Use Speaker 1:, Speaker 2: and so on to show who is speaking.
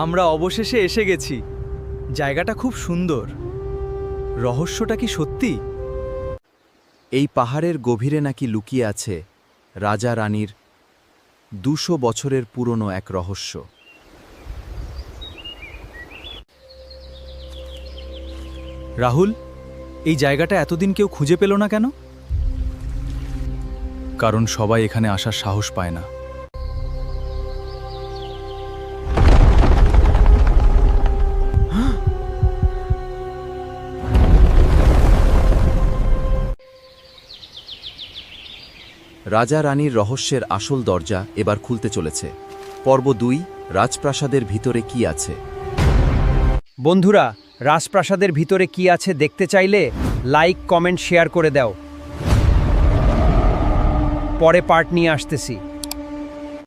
Speaker 1: আমরা অবশেষে এসে গেছি। জায়গাটা খুব সুন্দর। রহস্যটা কি সত্যি?
Speaker 2: এই পাহাড়ের গভীরে নাকি লুকিয়ে আছে রাজা রানীর ২০০ বছরের পুরনো এক রহস্য।
Speaker 1: রাহুল, এই জায়গাটা এতদিন কেউ খুঁজে পেল না কেন? কারণ সবাই এখানে আসার সাহস পায় না।
Speaker 2: রাজা রানীর রহস্যের আসল দরজা এবার খুলতে চলেছে। পর্ব ২, রাজপ্রাসাদের ভিতরে কি আছে।
Speaker 3: বন্ধুরা, রাজপ্রাসাদের ভিতরে কি আছে দেখতে চাইলে লাইক, কমেন্ট, শেয়ার করে দাও। পরে পার্ট নিয়ে আসতেছি।